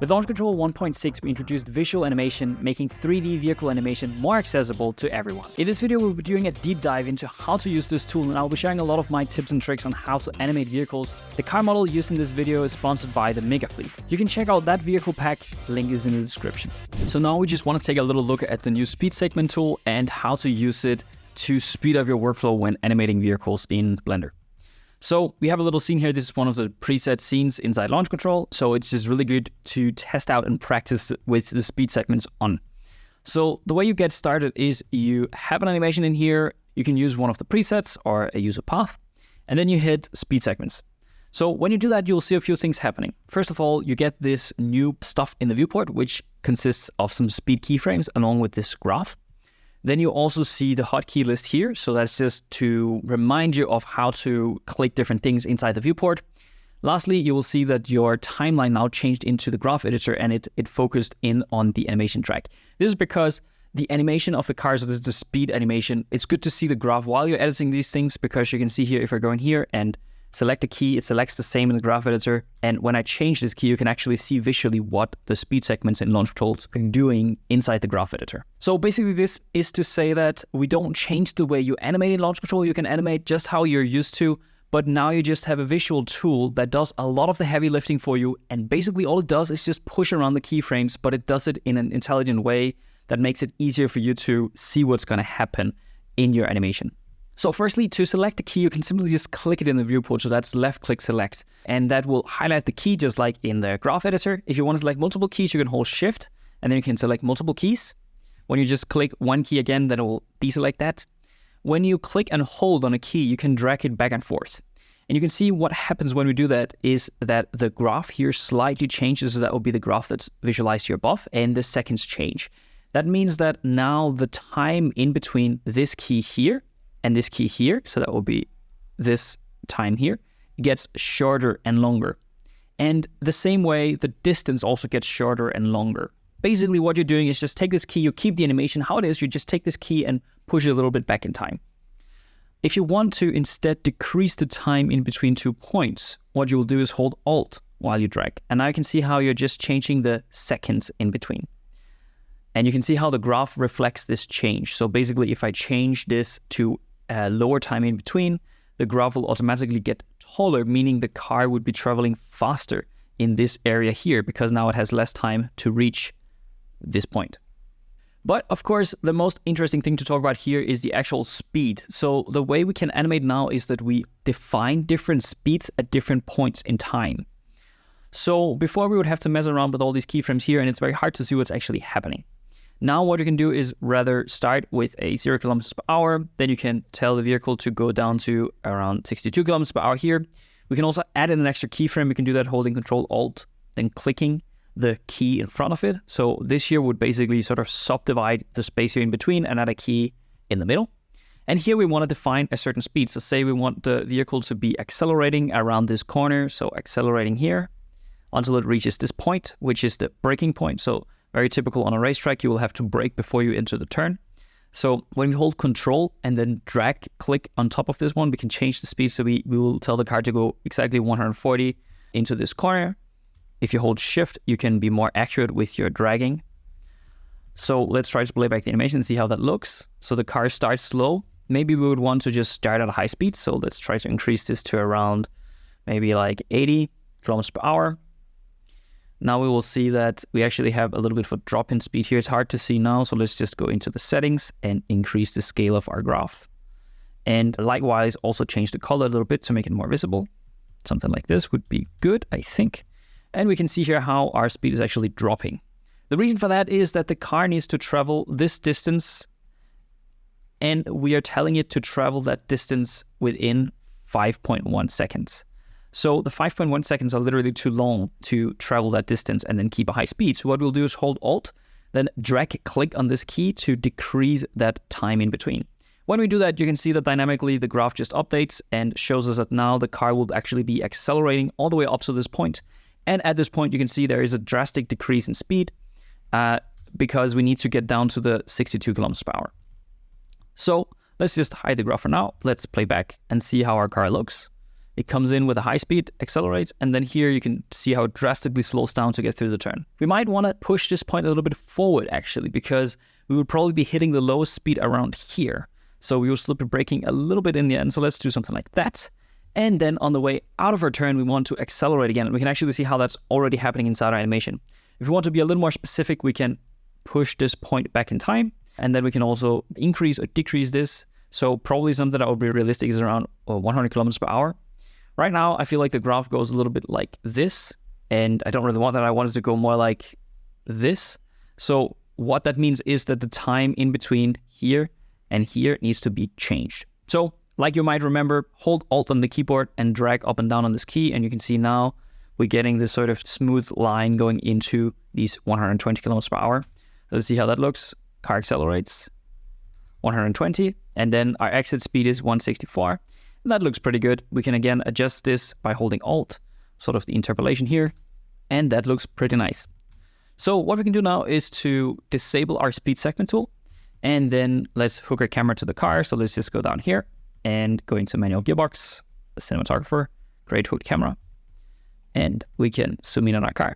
With Launch Control 1.6, we introduced visual animation, making 3D vehicle animation more accessible to everyone. In this video, we'll be doing a deep dive into how to use this tool, and I'll be sharing a lot of my tips and tricks on how to animate vehicles. The car model used in this video is sponsored by the Mega Fleet. You can check out that vehicle pack, link is in the description. So now we just want to take a little look at the new speed segment tool and how to use it to speed up your workflow when animating vehicles in Blender. So we have a little scene here. This is one of the preset scenes inside Launch Control. So it's just really good to test out and practice with the speed segments on. So the way you get started is you have an animation in here. You can use one of the presets or use a path, and then you hit speed segments. So when you do that, you'll see a few things happening. First of all, you get this new stuff in the viewport, which consists of some speed keyframes along with this graph. Then you also see the hotkey list here. So that's just to remind you of how to click different things inside the viewport. Lastly, you will see that your timeline now changed into the graph editor and it focused in on the animation track. This is because the animation of the car, so this is the speed animation. It's good to see the graph while you're editing these things, because you can see here, if I go in here and select a key, it selects the same in the graph editor. And when I change this key, you can actually see visually what the speed segments in Launch Control are doing inside the graph editor. So basically this is to say that we don't change the way you animate in Launch Control. You can animate just how you're used to, but now you just have a visual tool that does a lot of the heavy lifting for you. And basically all it does is just push around the keyframes, but it does it in an intelligent way that makes it easier for you to see what's going to happen in your animation. So firstly, to select a key, you can simply just click it in the viewport. So that's left click select, and that will highlight the key just like in the graph editor. If you want to select multiple keys, you can hold shift and then you can select multiple keys. When you just click one key again, then it will deselect that. When you click and hold on a key, you can drag it back and forth. And you can see what happens when we do that is that the graph here slightly changes. So that will be the graph that's visualized here above, and the seconds change. That means that now the time in between this key here and this key here, so that will be this time here, gets shorter and longer. And the same way, the distance also gets shorter and longer. Basically what you're doing is just take this key, you keep the animation how it is, you just take this key and push it a little bit back in time. If you want to instead decrease the time in between 2 points, what you'll do is hold Alt while you drag. And now you can see how you're just changing the seconds in between. And you can see how the graph reflects this change. So basically, if I change this to a lower time in between, the graph will automatically get taller, meaning the car would be traveling faster in this area here, because now it has less time to reach this point. But of course, the most interesting thing to talk about here is the actual speed. So the way we can animate now is that we define different speeds at different points in time. So before we would have to mess around with all these keyframes here, and it's very hard to see what's actually happening. Now what you can do is rather start with a 0 kilometers per hour, then you can tell the vehicle to go down to around 62 kilometers per hour here. We can also add in an extra keyframe. We can do that holding Control Alt, then clicking the key in front of it. So this here would basically sort of subdivide the space here in between and add a key in the middle. And here we want to define a certain speed. So say we want the vehicle to be accelerating around this corner. So accelerating here until it reaches this point, which is the braking point. So very typical on a racetrack, you will have to brake before you enter the turn. So when we hold Control and then drag click on top of this one, we can change the speed. So we will tell the car to go exactly 140 into this corner. If you hold Shift, you can be more accurate with your dragging. So let's try to play back the animation and see how that looks. So the car starts slow. Maybe we would want to just start at a high speed. So let's try to increase this to around maybe like 80 kilometers per hour. Now we will see that we actually have a little bit of a drop in speed here. It's hard to see now, so let's just go into the settings and increase the scale of our graph. And likewise, also change the color a little bit to make it more visible. Something like this would be good, I think. And we can see here how our speed is actually dropping. The reason for that is that the car needs to travel this distance, and we are telling it to travel that distance within 5.1 seconds. So the 5.1 seconds are literally too long to travel that distance and then keep a high speed. So what we'll do is hold Alt, then drag click on this key to decrease that time in between. When we do that, you can see that dynamically the graph just updates and shows us that now the car will actually be accelerating all the way up to this point. And at this point, you can see there is a drastic decrease in speed because we need to get down to the 62 kilometers per hour. So let's just hide the graph for now. Let's play back and see how our car looks. It comes in with a high speed, accelerates, and then here you can see how it drastically slows down to get through the turn. We might want to push this point a little bit forward actually, because we would probably be hitting the lowest speed around here. So we will still be braking a little bit in the end. So let's do something like that. And then on the way out of our turn, we want to accelerate again. And we can actually see how that's already happening inside our animation. If we want to be a little more specific, we can push this point back in time. And then we can also increase or decrease this. So probably something that would be realistic is around 100 kilometers per hour. Right now, I feel like the graph goes a little bit like this, and I don't really want that. I want it to go more like this. So what that means is that the time in between here and here needs to be changed. So like you might remember, hold Alt on the keyboard and drag up and down on this key, and you can see now we're getting this sort of smooth line going into these 120 kilometers per hour. Let's see how that looks. Car accelerates 120, and then our exit speed is 164. That looks pretty good. We can again adjust this by holding Alt, sort of the interpolation here, and that looks pretty nice. So what we can do now is to disable our speed segment tool, and then let's hook our camera to the car. So let's just go down here and go into manual gearbox, the cinematographer, create hooked camera, and we can zoom in on our car.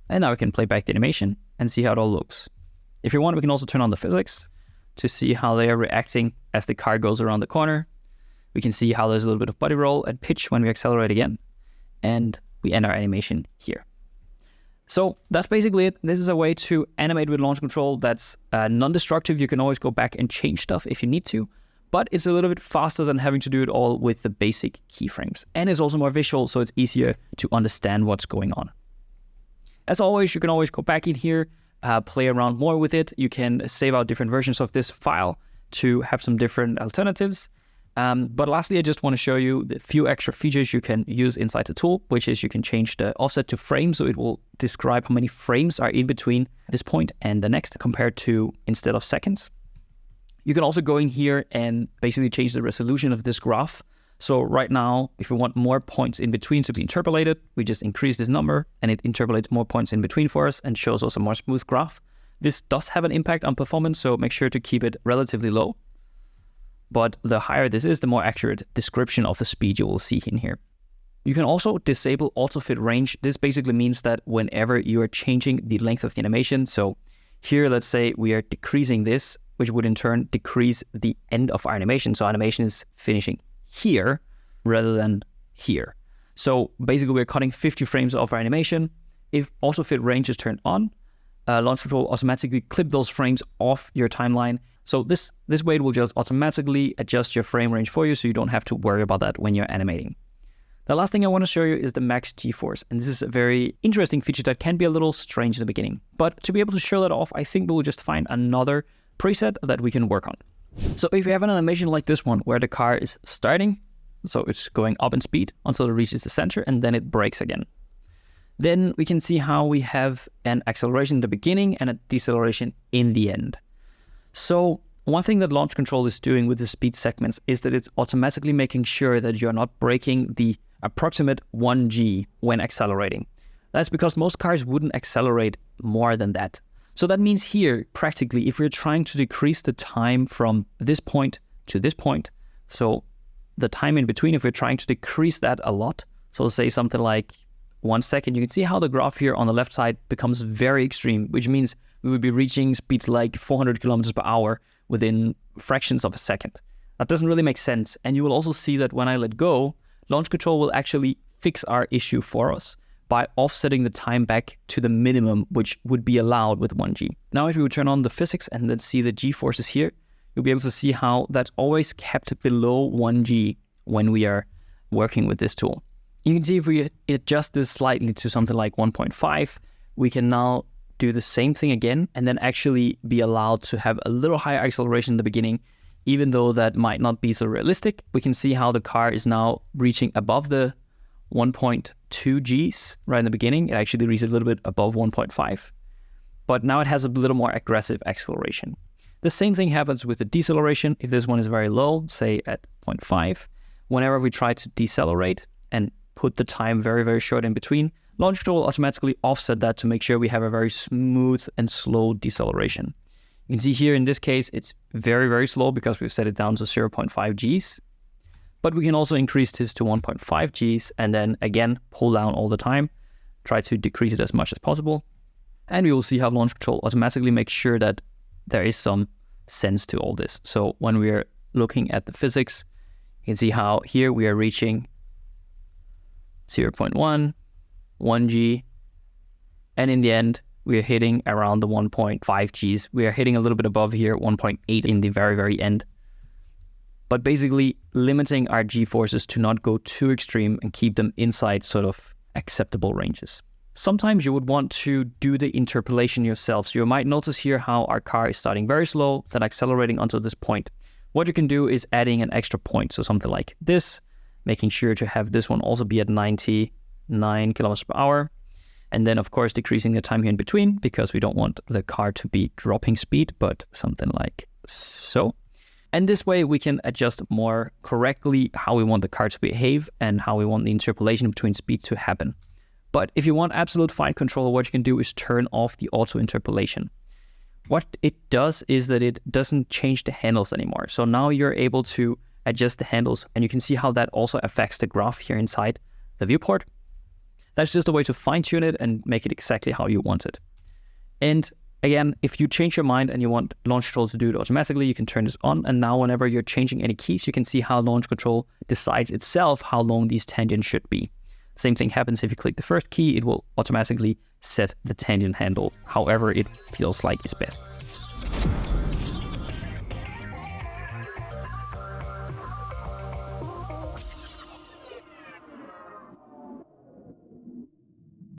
And now we can play back the animation and see how it all looks. If you want, we can also turn on the physics to see how they are reacting as the car goes around the corner. We can see how there's a little bit of body roll and pitch when we accelerate again. And we end our animation here. So that's basically it. This is a way to animate with launch control that's non-destructive. You can always go back and change stuff if you need to, but it's a little bit faster than having to do it all with the basic keyframes. And it's also more visual, so it's easier to understand what's going on. As always, you can always go back in here, play around more with it. You can save out different versions of this file to have some different alternatives. But lastly, I just want to show you the few extra features you can use inside the tool, which is you can change the offset to frame. So it will describe how many frames are in between this point and the next compared to instead of seconds. You can also go in here and basically change the resolution of this graph. So right now, if we want more points in between to be interpolated, we just increase this number and it interpolates more points in between for us and shows us a more smooth graph. This does have an impact on performance, so make sure to keep it relatively low. But the higher this is, the more accurate description of the speed you will see in here. You can also disable auto fit range. This basically means that whenever you are changing the length of the animation, so here, let's say we are decreasing this, which would in turn decrease the end of our animation. So animation is finishing here rather than here. So basically we're cutting 50 frames of our animation. If auto fit range is turned on, launch control will automatically clip those frames off your timeline. So this way it will just automatically adjust your frame range for you, so you don't have to worry about that when you're animating. The last thing I want to show you is the max G-force, and this is a very interesting feature that can be a little strange in the beginning. But to be able to show that off, I think we'll just find another preset that we can work on. So if you have an animation like this one, where the car is starting, so it's going up in speed until it reaches the center, and then it brakes again. Then we can see how we have an acceleration in the beginning and a deceleration in the end. So one thing that launch control is doing with the speed segments is that it's automatically making sure that you're not breaking the approximate 1G when accelerating. That's because most cars wouldn't accelerate more than that. So that means here, practically, if we're trying to decrease the time from this point to this point, so the time in between, if we're trying to decrease that a lot, so say something like 1 second, you can see how the graph here on the left side becomes very extreme, which means we would be reaching speeds like 400 kilometers per hour within fractions of a second. That doesn't really make sense. And you will also see that when I let go, launch control will actually fix our issue for us by offsetting the time back to the minimum, which would be allowed with 1G. Now, if we would turn on the physics and then see the G-forces here, you'll be able to see how that's always kept below 1G when we are working with this tool. You can see if we adjust this slightly to something like 1.5, we can now do the same thing again and then actually be allowed to have a little higher acceleration in the beginning, even though that might not be so realistic. We can see how the car is now reaching above the 1.2 Gs right in the beginning. It actually reaches a little bit above 1.5, but now it has a little more aggressive acceleration. The same thing happens with the deceleration. If this one is very low, say at 0.5, whenever we try to decelerate and put the time very, very short in between, launch control will automatically offset that to make sure we have a very smooth and slow deceleration. You can see here in this case, it's very, very slow because we've set it down to 0.5 Gs. But we can also increase this to 1.5 Gs and then again, pull down all the time, try to decrease it as much as possible. And we will see how launch control automatically makes sure that there is some sense to all this. So when we are looking at the physics, you can see how here we are reaching 0.1, 1 G, and in the end, we are hitting around the 1.5 Gs. We are hitting a little bit above here, 1.8 in the very, very end. But basically limiting our G-forces to not go too extreme and keep them inside sort of acceptable ranges. Sometimes you would want to do the interpolation yourself. So you might notice here how our car is starting very slow, then accelerating until this point. What you can do is adding an extra point. So something like this, making sure to have this one also be at 99 kilometers per hour. And then of course, decreasing the time here in between because we don't want the car to be dropping speed, but something like so. And this way we can adjust more correctly how we want the car to behave and how we want the interpolation between speed to happen. But if you want absolute fine control, what you can do is turn off the auto interpolation. What it does is that it doesn't change the handles anymore. So now you're able to adjust the handles and you can see how that also affects the graph here inside the viewport. That's just a way to fine tune it and make it exactly how you want it. And again, if you change your mind and you want launch control to do it automatically, you can turn this on. And now whenever you're changing any keys, you can see how launch control decides itself how long these tangents should be. Same thing happens if you click the first key, it will automatically set the tangent handle however it feels like is best.